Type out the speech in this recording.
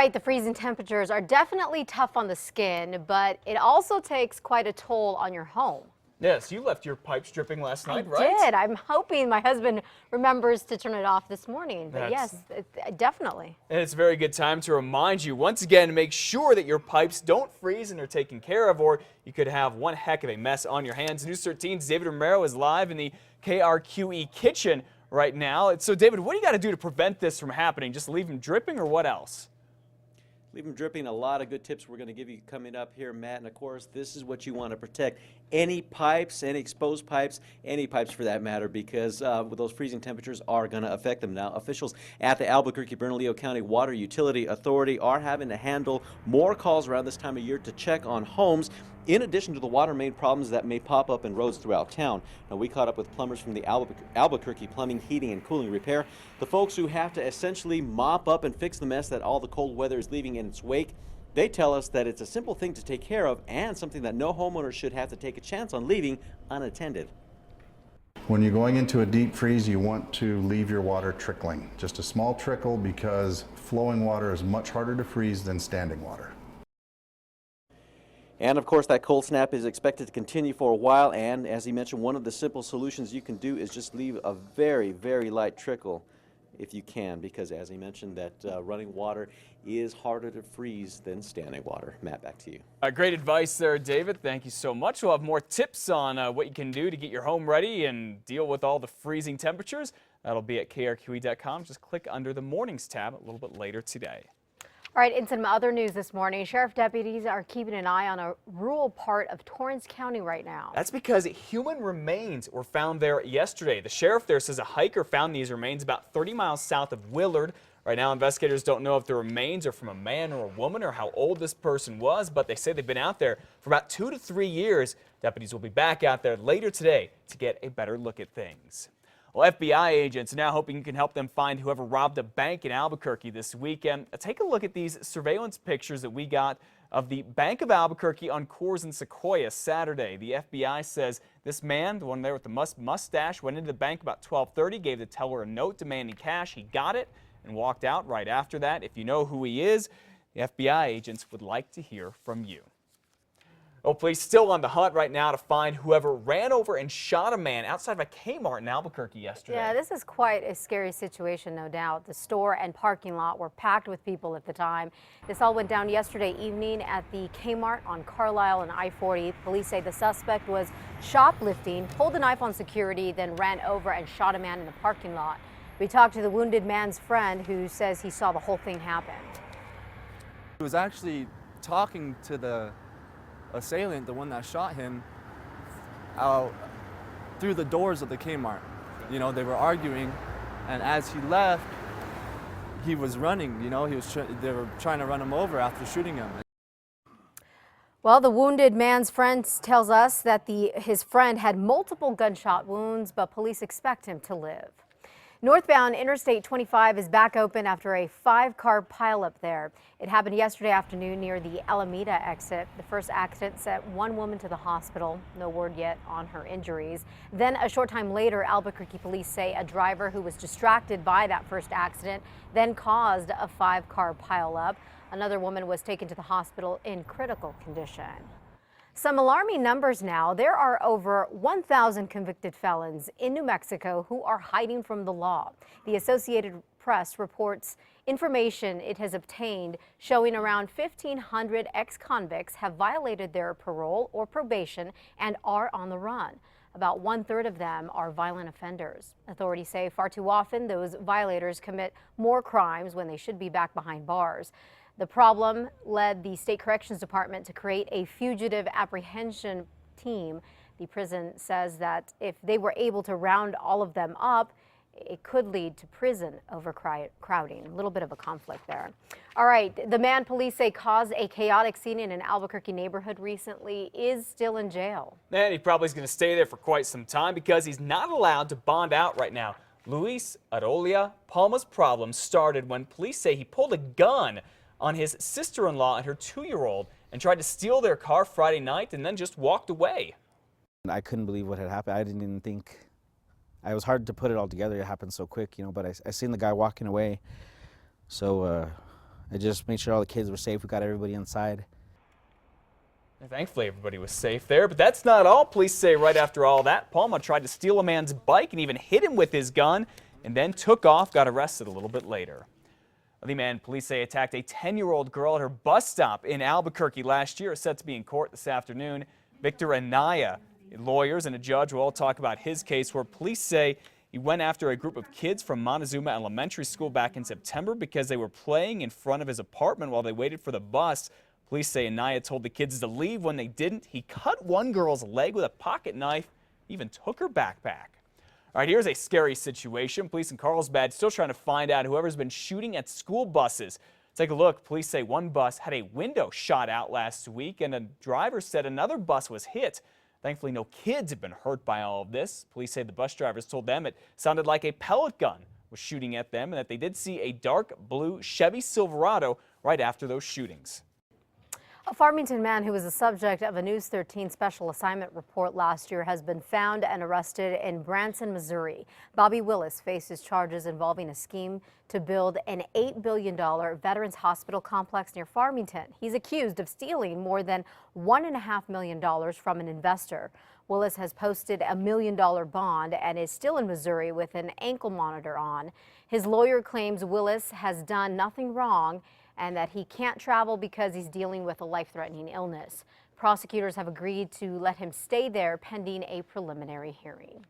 right, the freezing temperatures are definitely tough on the skin, but it also takes quite a toll on your home. Yes, you left your pipes dripping last night, right? I did. I'm hoping my husband remembers to turn it off this morning. But yes, definitely. And it's a very good time to remind you once again to make sure that your pipes don't freeze and are taken care of, or you could have one heck of a mess on your hands. News 13's David Romero is live in the KRQE kitchen right now. So David, what do you got to do to prevent this from happening? Just leave them dripping, or what else? Leave them dripping. A lot of good tips we're going to give you coming up here, Matt. And of course, this is what you want to protect. Any pipes, any exposed pipes, any pipes for that matter, because those freezing temperatures are going to affect them. Now, officials at the Albuquerque-Bernalillo County Water Utility Authority are having to handle more calls around this time of year to check on homes, in addition to the water main problems that may pop up in roads throughout town. Now, we caught up with plumbers from the Albuquerque Plumbing, Heating, and Cooling Repair, the folks who have to essentially mop up and fix the mess that all the cold weather is leaving in its wake. They tell us that it's a simple thing to take care of and something that no homeowner should have to take a chance on leaving unattended. When you're going into a deep freeze, you want to leave your water trickling. Just a small trickle, because flowing water is much harder to freeze than standing water. And of course, that cold snap is expected to continue for a while, and as he mentioned, one of the simple solutions you can do is just leave a very, very light trickle if you can, because as he mentioned, that running water is harder to freeze than standing water. Matt, back to you. Great advice there, David. Thank you so much. We'll have more tips on what you can do to get your home ready and deal with all the freezing temperatures. That'll be at krqe.com. Just click under the Mornings tab a little bit later today. All right, in some other news this morning, sheriff deputies are keeping an eye on a rural part of Torrance County right now. That's because human remains were found there yesterday. The sheriff there says a hiker found these remains about 30 miles south of Willard. Right now, investigators don't know if the remains are from a man or a woman or how old this person was, but they say they've been out there for about 2 to 3 years. Deputies will be back out there later today to get a better look at things. Well, FBI agents are now hoping you can help them find whoever robbed a bank in Albuquerque this weekend. Take a look at these surveillance pictures that we got of the Bank of Albuquerque on Coors and Sequoia Saturday. The FBI says this man, the one there with the mustache, went into the bank about 12:30, gave the teller a note demanding cash. He got it and walked out right after that. If you know who he is, the FBI agents would like to hear from you. Well, police still on the hunt right now to find whoever ran over and shot a man outside of a Kmart in Albuquerque yesterday. Yeah, this is quite a scary situation, no doubt. The store and parking lot were packed with people at the time. This all went down yesterday evening at the Kmart on Carlisle and I-40. Police say the suspect was shoplifting, pulled a knife on security, then ran over and shot a man in the parking lot. We talked to the wounded man's friend, who says he saw the whole thing happen. He was actually talking to the assailant, the one that shot him, out through the doors of the Kmart. You know, they were arguing, and as he left, he was running. You know, they were trying to run him over after shooting him. Well, the wounded man's friend tells us that his friend had multiple gunshot wounds, but police expect him to live. Northbound Interstate 25 is back open after a 5-car pileup there. It happened yesterday afternoon near the Alameda exit. The first accident sent one woman to the hospital. No word yet on her injuries. Then a short time later, Albuquerque police say a driver who was distracted by that first accident then caused a 5-car pileup. Another woman was taken to the hospital in critical condition. Some alarming numbers now. There are over 1,000 convicted felons in New Mexico who are hiding from the law. The Associated Press reports information it has obtained showing around 1,500 ex-convicts have violated their parole or probation and are on the run. About 1/3 of them are violent offenders. Authorities say far too often those violators commit more crimes when they should be back behind bars. The problem led the State Corrections Department to create a fugitive apprehension team. The prison says that if they were able to round all of them up, it could lead to prison overcrowding. A little bit of a conflict there. All right, the man police say caused a chaotic scene in an Albuquerque neighborhood recently is still in jail. And he probably is going to stay there for quite some time because he's not allowed to bond out right now. Luis Arolia Palma's problem started when police say he pulled a gun on his sister-in-law and her 2-year-old and tried to steal their car Friday night and then just walked away. I couldn't believe what had happened. I didn't even think, it was hard to put it all together. It happened so quick, you know, but I seen the guy walking away. So I just made sure all the kids were safe. We got everybody inside. Thankfully, everybody was safe there, but that's not all. Police say right after all that, Palma tried to steal a man's bike and even hit him with his gun, and then took off, got arrested a little bit later. The man police say attacked a 10-year-old girl at her bus stop in Albuquerque last year is set to be in court this afternoon. Victor Anaya, lawyers and a judge will all talk about his case, where police say he went after a group of kids from Montezuma Elementary School back in September because they were playing in front of his apartment while they waited for the bus. Police say Anaya told the kids to leave. When they didn't, he cut one girl's leg with a pocket knife, even took her backpack. All right, here's a scary situation. Police in Carlsbad still trying to find out whoever's been shooting at school buses. Take a look. Police say one bus had a window shot out last week, and a driver said another bus was hit. Thankfully, no kids have been hurt by all of this. Police say the bus drivers told them it sounded like a pellet gun was shooting at them, and that they did see a dark blue Chevy Silverado right after those shootings. A Farmington man who was the subject of a News 13 special assignment report last year has been found and arrested in Branson, Missouri. Bobby Willis faces charges involving a scheme to build an $8 billion Veterans Hospital complex near Farmington. He's accused of stealing more than $1.5 million from an investor. Willis has posted a $1 million bond and is still in Missouri with an ankle monitor on. His lawyer claims Willis has done nothing wrong and that he can't travel because he's dealing with a life-threatening illness. Prosecutors have agreed to let him stay there pending a preliminary hearing.